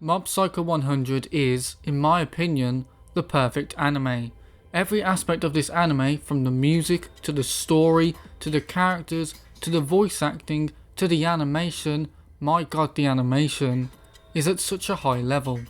Mob Psycho 100 is, in my opinion, the perfect anime. Every aspect of this anime, from the music, to the story, to the characters, to the voice acting, to the animation, my god the animation, is at such a high level.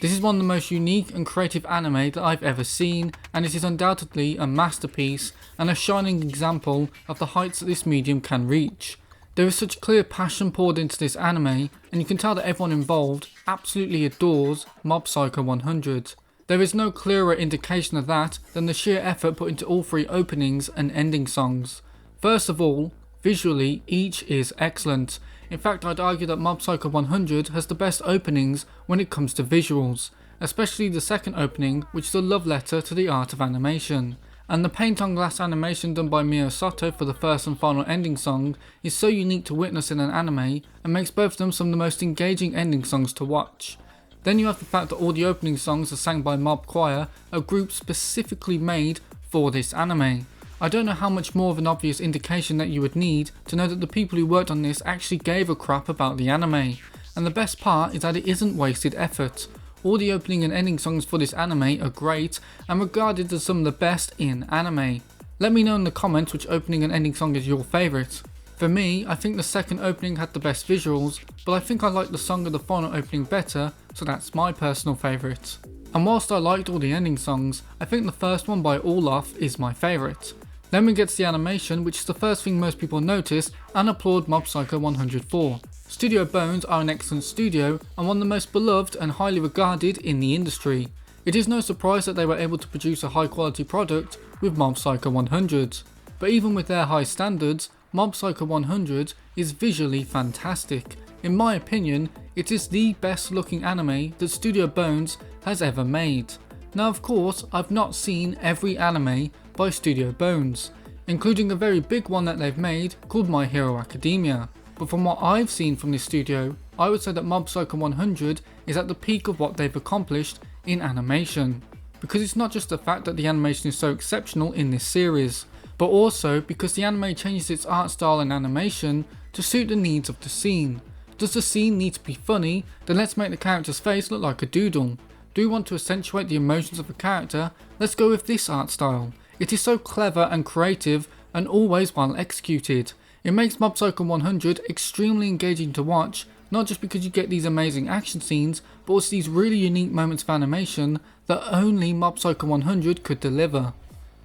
This is one of the most unique and creative anime that I've ever seen, and it is undoubtedly a masterpiece and a shining example of the heights that this medium can reach. There is such clear passion poured into this anime, and you can tell that everyone involved absolutely adores Mob Psycho 100. There is no clearer indication of that than the sheer effort put into all three openings and ending songs. First of all, visually each is excellent. In fact, I'd argue that Mob Psycho 100 has the best openings when it comes to visuals, especially the second opening, which is a love letter to the art of animation. And the paint on glass animation done by Miyamoto for the first and final ending song is so unique to witness in an anime and makes both of them some of the most engaging ending songs to watch. Then you have the fact that all the opening songs are sang by Mob Choir, a group specifically made for this anime. I don't know how much more of an obvious indication that you would need to know that the people who worked on this actually gave a crap about the anime. And the best part is that it isn't wasted effort. All the opening and ending songs for this anime are great and regarded as some of the best in anime. Let me know in the comments which opening and ending song is your favourite. For me, I think the second opening had the best visuals, but I think I like the song of the final opening better, so that's my personal favourite. And whilst I liked all the ending songs, I think the first one by Olaf is my favourite. Then we get to the animation, which is the first thing most people notice and applaud Mob Psycho 100 for. Studio Bones are an excellent studio and one of the most beloved and highly regarded in the industry. It is no surprise that they were able to produce a high quality product with Mob Psycho 100. But even with their high standards, Mob Psycho 100 is visually fantastic. In my opinion, it is the best looking anime that Studio Bones has ever made. Now of course, I've not seen every anime by Studio Bones, including a very big one that they've made called My Hero Academia. But from what I've seen from this studio, I would say that Mob Psycho 100 is at the peak of what they've accomplished in animation. Because it's not just the fact that the animation is so exceptional in this series, but also because the anime changes its art style and animation to suit the needs of the scene. Does the scene need to be funny? Then let's make the character's face look like a doodle. Do we want to accentuate the emotions of a character? Let's go with this art style. It is so clever and creative and always well executed. It makes Mob Psycho 100 extremely engaging to watch, not just because you get these amazing action scenes, but also these really unique moments of animation that only Mob Psycho 100 could deliver.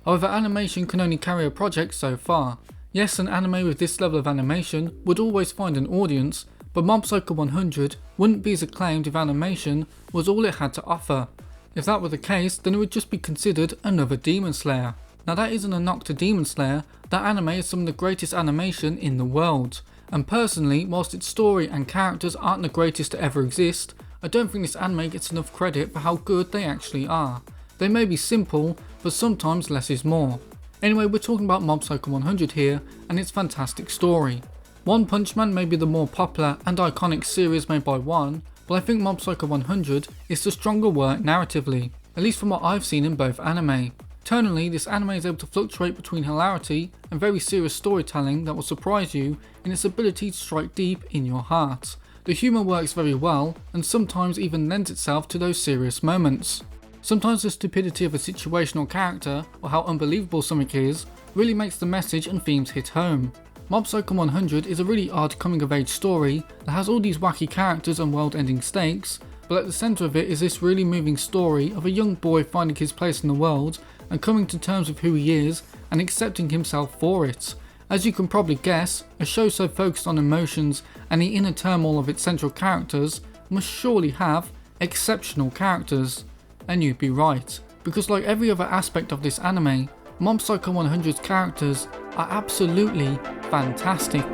However, animation can only carry a project so far. Yes, an anime with this level of animation would always find an audience, but Mob Psycho 100 wouldn't be as acclaimed if animation was all it had to offer. If that were the case, then it would just be considered another Demon Slayer. Now that isn't a knock to Demon Slayer, that anime is some of the greatest animation in the world. And personally, whilst its story and characters aren't the greatest to ever exist, I don't think this anime gets enough credit for how good they actually are. They may be simple, but sometimes less is more. Anyway, we're talking about Mob Psycho 100 here, and its fantastic story. One Punch Man may be the more popular and iconic series made by One, but I think Mob Psycho 100 is the stronger work narratively, at least from what I've seen in both anime. Tonally, this anime is able to fluctuate between hilarity and very serious storytelling that will surprise you in its ability to strike deep in your heart. The humour works very well and sometimes even lends itself to those serious moments. Sometimes the stupidity of a situation or character, or how unbelievable something is, really makes the message and themes hit home. Mob Psycho 100 is a really odd coming of age story that has all these wacky characters and world ending stakes, but at the centre of it is this really moving story of a young boy finding his place in the world and coming to terms with who he is and accepting himself for it. As you can probably guess, a show so focused on emotions and the inner turmoil of its central characters must surely have exceptional characters. And you'd be right, because like every other aspect of this anime, Mob Psycho 100's characters are absolutely fantastic.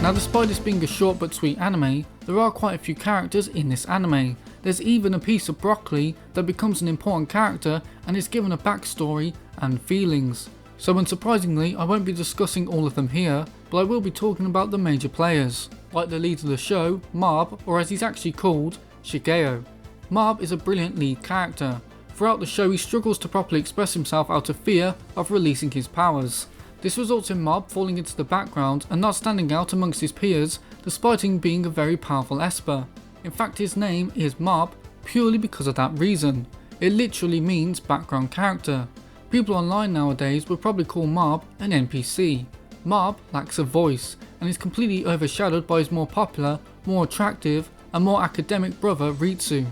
Now despite this being a short but sweet anime, there are quite a few characters in this anime. There's even a piece of broccoli that becomes an important character and is given a backstory and feelings. So unsurprisingly, I won't be discussing all of them here, but I will be talking about the major players, like the lead of the show, Mob, or as he's actually called, Shigeo. Mob is a brilliant lead character. Throughout the show he struggles to properly express himself out of fear of releasing his powers. This results in Mob falling into the background and not standing out amongst his peers despite him being a very powerful Esper. In fact his name is Mob purely because of that reason. It literally means background character. People online nowadays would probably call Mob an NPC. Mob lacks a voice and is completely overshadowed by his more popular, more attractive and more academic brother Ritsu,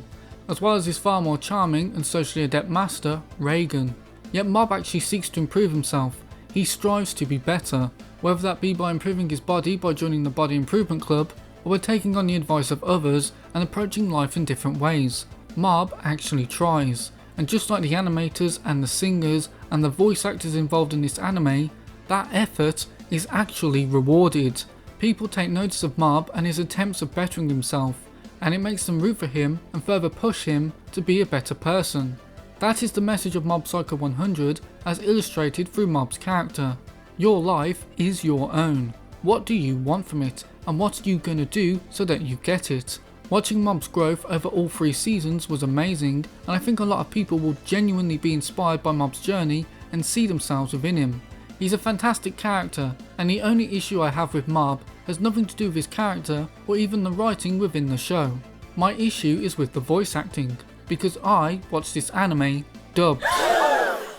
as well as his far more charming and socially adept master Reigen. Yet Mob actually seeks to improve himself. He strives to be better, whether that be by improving his body by joining the Body Improvement Club or by taking on the advice of others and approaching life in different ways. Mob actually tries, and just like the animators and the singers and the voice actors involved in this anime, that effort is actually rewarded. People take notice of Mob and his attempts of bettering himself, and it makes them root for him and further push him to be a better person. That is the message of Mob Psycho 100 as illustrated through Mob's character. Your life is your own. What do you want from it, and what are you gonna do so that you get it? Watching Mob's growth over all 3 seasons was amazing, and I think a lot of people will genuinely be inspired by Mob's journey and see themselves within him. He's a fantastic character, and the only issue I have with Mob has nothing to do with his character or even the writing within the show. My issue is with the voice acting, because I watched this anime dubbed.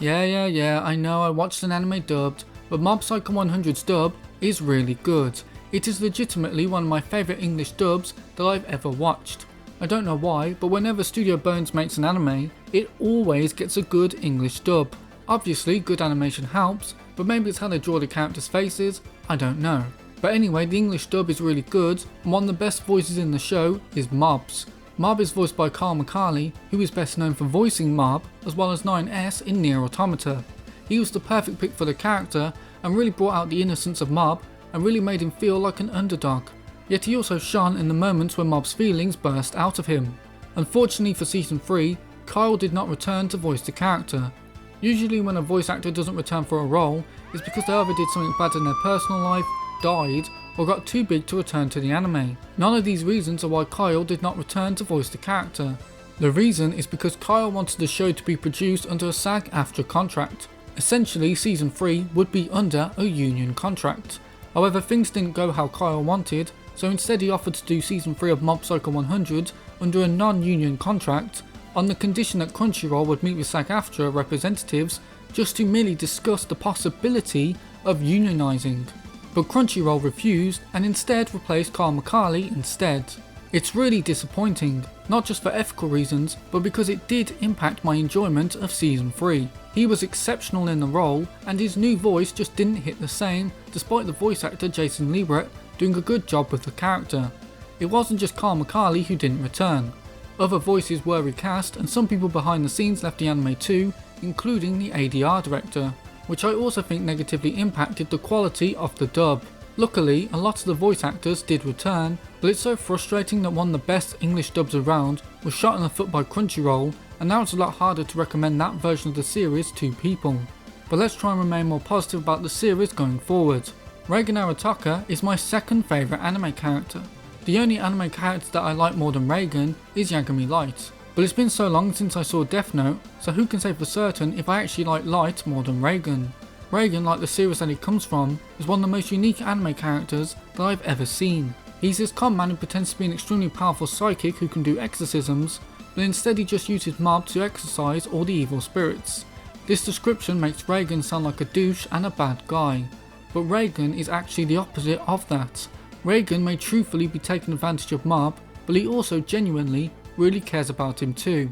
Yeah, I know I watched an anime dubbed, but Mob Psycho 100's dub is really good. It is legitimately one of my favourite English dubs that I've ever watched. I don't know why, but whenever Studio Bones makes an anime, it always gets a good English dub. Obviously, good animation helps, but maybe it's how they draw the characters' faces, I don't know. But anyway, the English dub is really good, and one of the best voices in the show is Mob's. Mob is voiced by Kyle McCarley, who is best known for voicing Mob, as well as 9S in Nier Automata. He was the perfect pick for the character, and really brought out the innocence of Mob, and really made him feel like an underdog. Yet he also shone in the moments when Mob's feelings burst out of him. Unfortunately for Season 3, Kyle did not return to voice the character. Usually when a voice actor doesn't return for a role, it's because they either did something bad in their personal life, died, or got too big to return to the anime. None of these reasons are why Kyle did not return to voice the character. The reason is because Kyle wanted the show to be produced under a SAG-AFTRA contract. Essentially, Season 3 would be under a union contract. However, things didn't go how Kyle wanted, so instead he offered to do Season 3 of Mob Psycho 100 under a non-union contract, on the condition that Crunchyroll would meet with SAG-AFTRA representatives just to merely discuss the possibility of unionising. But Crunchyroll refused and instead replaced Kyle McCarley instead. It's really disappointing, not just for ethical reasons, but because it did impact my enjoyment of Season 3. He was exceptional in the role, and his new voice just didn't hit the same, despite the voice actor Jason Liebert doing a good job with the character. It wasn't just Kyle McCarley who didn't return. Other voices were recast, and some people behind the scenes left the anime too, including the ADR director, which I also think negatively impacted the quality of the dub. Luckily, a lot of the voice actors did return, but it's so frustrating that one of the best English dubs around was shot in the foot by Crunchyroll, and now it's a lot harder to recommend that version of the series to people. But let's try and remain more positive about the series going forward. Reigen Arataka is my second favourite anime character. The only anime character that I like more than Reigen is Yagami Light. But it's been so long since I saw Death Note, so who can say for certain if I actually like Light more than Reigen. Reigen, like the series that he comes from, is one of the most unique anime characters that I've ever seen. He's this con man who pretends to be an extremely powerful psychic who can do exorcisms, but instead he just uses Mob to exorcise all the evil spirits. This description makes Reigen sound like a douche and a bad guy, but Reigen is actually the opposite of that. Reigen may truthfully be taking advantage of Mob, but he also genuinely really cares about him too.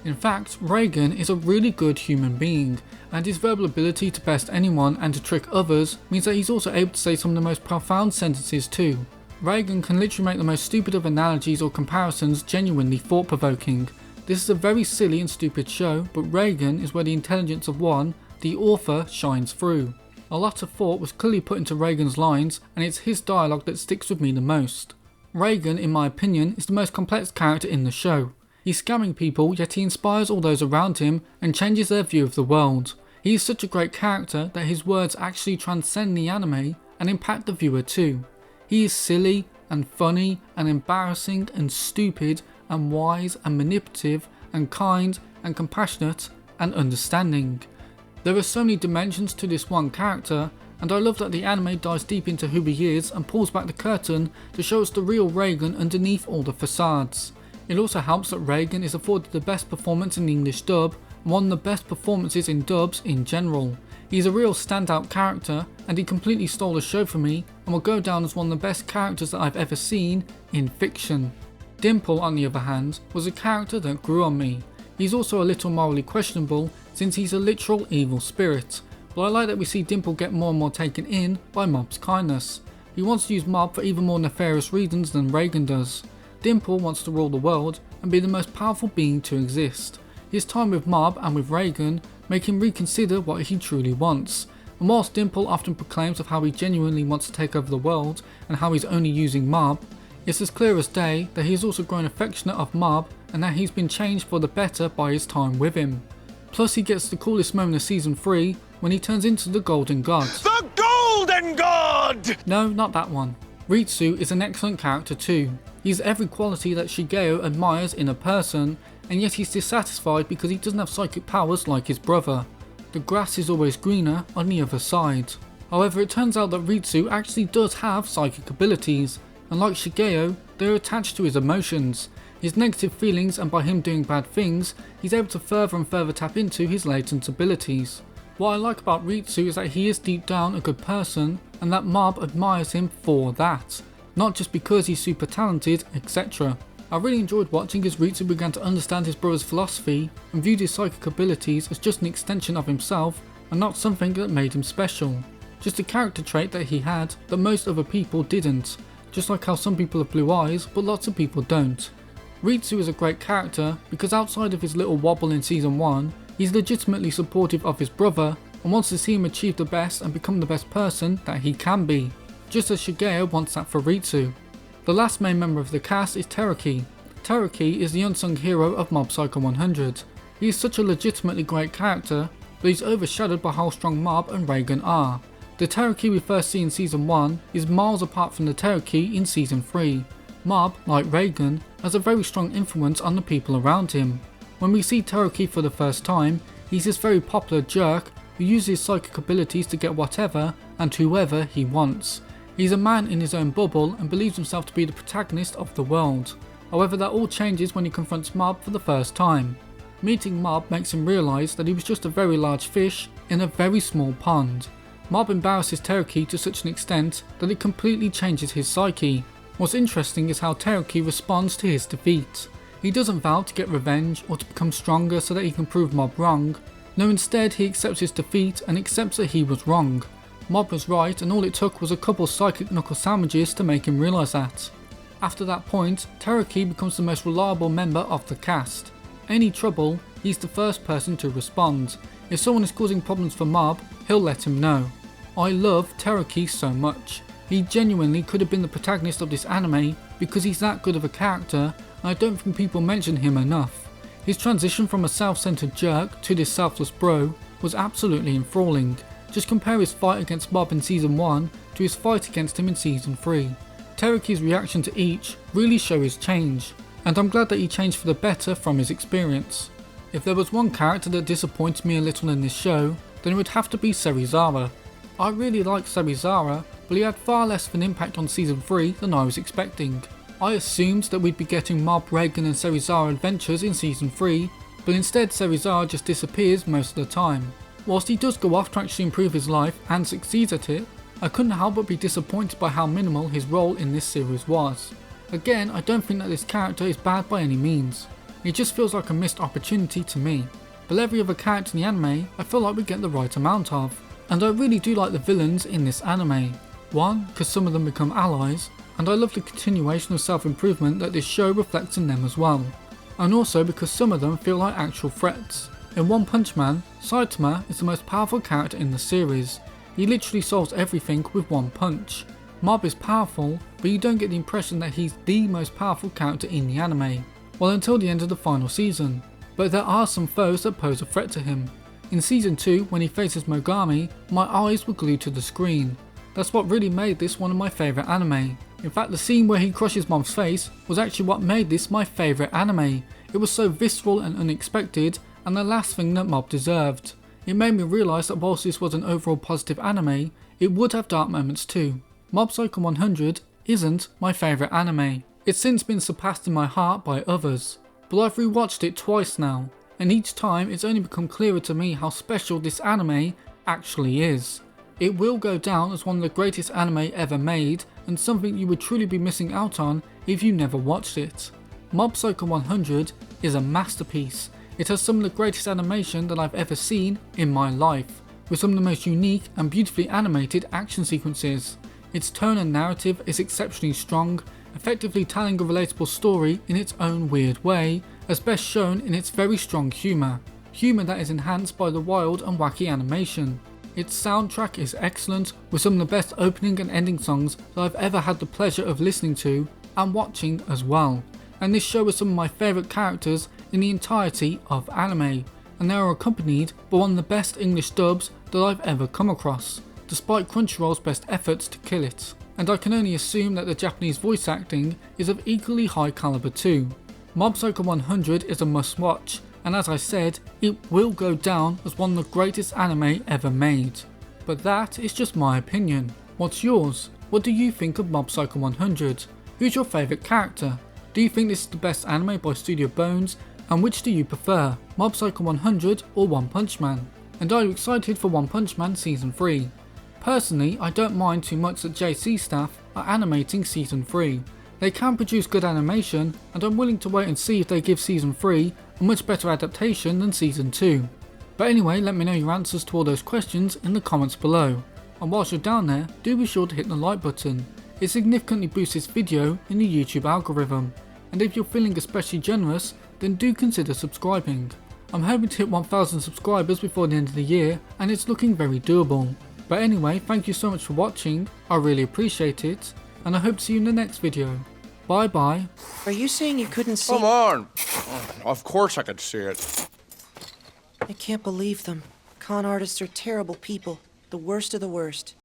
In fact, Reigen is a really good human being, and his verbal ability to best anyone and to trick others means that he's also able to say some of the most profound sentences too. Reigen can literally make the most stupid of analogies or comparisons genuinely thought-provoking. This is a very silly and stupid show, but Reigen is where the intelligence of one, the author, shines through. A lot of thought was clearly put into Reigen's lines, and it's his dialogue that sticks with me the most. Reigen, in my opinion, is the most complex character in the show. He's scamming people, yet he inspires all those around him and changes their view of the world. He is such a great character that his words actually transcend the anime and impact the viewer too. He is silly and funny and embarrassing and stupid and wise and manipulative and kind and compassionate and understanding. There are so many dimensions to this one character, and I love that the anime dives deep into who he is and pulls back the curtain to show us the real Reigen underneath all the facades. It also helps that Reigen is afforded the best performance in the English dub and one of the best performances in dubs in general. He's a real standout character, and he completely stole the show for me and will go down as one of the best characters that I've ever seen in fiction. Dimple, on the other hand, was a character that grew on me. He's also a little morally questionable since he's a literal evil spirit, but I like that we see Dimple get more and more taken in by Mob's kindness. He wants to use Mob for even more nefarious reasons than Reigen does. Dimple wants to rule the world and be the most powerful being to exist. His time with Mob and with Reigen make him reconsider what he truly wants. And whilst Dimple often proclaims of how he genuinely wants to take over the world and how he's only using Mob, it's as clear as day that he has also grown affectionate of Mob and that he's been changed for the better by his time with him. Plus he gets the coolest moment of season 3 when he turns into the Golden God. The Golden God! No, not that one. Ritsu is an excellent character too. He's every quality that Shigeo admires in a person, and yet he's dissatisfied because he doesn't have psychic powers like his brother. The grass is always greener on the other side. However, it turns out that Ritsu actually does have psychic abilities, and like Shigeo, they are attached to his emotions, his negative feelings, and by him doing bad things, he's able to further and further tap into his latent abilities. What I like about Ritsu is that he is deep down a good person, and that Mob admires him for that, not just because he's super talented, etc. I really enjoyed watching as Ritsu began to understand his brother's philosophy and viewed his psychic abilities as just an extension of himself and not something that made him special. Just a character trait that he had that most other people didn't, just like how some people have blue eyes but lots of people don't. Ritsu is a great character because outside of his little wobble in season 1, he's legitimately supportive of his brother and wants to see him achieve the best and become the best person that he can be, just as Shigeo wants that for Ritsu. The last main member of the cast is Teruki. Teruki is the unsung hero of Mob Psycho 100. He is such a legitimately great character, but he's overshadowed by how strong Mob and Reigen are. The Teruki we first see in season 1 is miles apart from the Teruki in season 3. Mob, like Reigen, has a very strong influence on the people around him. When we see Teruki for the first time, he's this very popular jerk who uses his psychic abilities to get whatever and whoever he wants. He's a man in his own bubble and believes himself to be the protagonist of the world. However, that all changes when he confronts Mob for the first time. Meeting Mob makes him realise that he was just a very large fish in a very small pond. Mob embarrasses Teruki to such an extent that it completely changes his psyche. What's interesting is how Teruki responds to his defeat. He doesn't vow to get revenge or to become stronger so that he can prove Mob wrong. No, instead he accepts his defeat and accepts that he was wrong. Mob was right and all it took was a couple psychic knuckle sandwiches to make him realise that. After that point, Teruki becomes the most reliable member of the cast. Any trouble, he's the first person to respond. If someone is causing problems for Mob, he'll let him know. I love Teruki so much. He genuinely could have been the protagonist of this anime because he's that good of a character, and I don't think people mention him enough. His transition from a self-centered jerk to this selfless bro was absolutely enthralling. Just compare his fight against Mob in season 1 to his fight against him in season 3. Teruki's reaction to each really show his change, and I'm glad that he changed for the better from his experience. If there was one character that disappointed me a little in this show, then it would have to be Serizawa. I really like Serizawa, but he had far less of an impact on season 3 than I was expecting. I assumed that we'd be getting Mob, Reigen and Serizawa adventures in season 3, but instead Serizawa just disappears most of the time. Whilst he does go off to actually improve his life and succeeds at it, I couldn't help but be disappointed by how minimal his role in this series was. Again, I don't think that this character is bad by any means. It just feels like a missed opportunity to me. But every other character in the anime, I feel like we get the right amount of. And I really do like the villains in this anime. One, because some of them become allies, and I love the continuation of self-improvement that this show reflects in them as well. And also because some of them feel like actual threats. In One Punch Man, Saitama is the most powerful character in the series. He literally solves everything with one punch. Mob is powerful, but you don't get the impression that he's the most powerful character in the anime, well until the end of the final season. But there are some foes that pose a threat to him. In season 2, when he faces Mogami, my eyes were glued to the screen. That's what really made this one of my favourite anime. In fact, the scene where he crushes Mob's face was actually what made this my favourite anime. It was so visceral and unexpected, and the last thing that Mob deserved. It made me realise that whilst this was an overall positive anime, it would have dark moments too. Mob Psycho 100 isn't my favourite anime. It's since been surpassed in my heart by others, but I've rewatched it twice now, and each time it's only become clearer to me how special this anime actually is. It will go down as one of the greatest anime ever made, and something you would truly be missing out on if you never watched it. Mob Psycho 100 is a masterpiece. It has some of the greatest animation that I've ever seen in my life, with some of the most unique and beautifully animated action sequences. Its tone and narrative is exceptionally strong, effectively telling a relatable story in its own weird way, as best shown in its very strong humour that is enhanced by the wild and wacky animation. Its soundtrack is excellent, with some of the best opening and ending songs that I've ever had the pleasure of listening to and watching as well. And this show has some of my favourite characters in the entirety of anime, and they are accompanied by one of the best English dubs that I've ever come across, despite Crunchyroll's best efforts to kill it. And I can only assume that the Japanese voice acting is of equally high calibre too. Mob Psycho 100 is a must watch, and as I said, it will go down as one of the greatest anime ever made. But that is just my opinion. What's yours? What do you think of Mob Psycho 100? Who's your favourite character? Do you think this is the best anime by Studio Bones? And which do you prefer, Mob Psycho 100 or One Punch Man? And are you excited for One Punch Man Season 3? Personally, I don't mind too much that JC staff are animating Season 3. They can produce good animation, and I'm willing to wait and see if they give Season 3 a much better adaptation than Season 2. But anyway, let me know your answers to all those questions in the comments below. And whilst you're down there, do be sure to hit the like button. It significantly boosts this video in the YouTube algorithm. And if you're feeling especially generous, then do consider subscribing. I'm hoping to hit 1000 subscribers before the end of the year, and it's looking very doable. But anyway, thank you so much for watching, I really appreciate it, and I hope to see you in the next video. Bye bye. Are you saying you couldn't see? Come on! Of course I could see it. I can't believe them. Con artists are terrible people. The worst of the worst.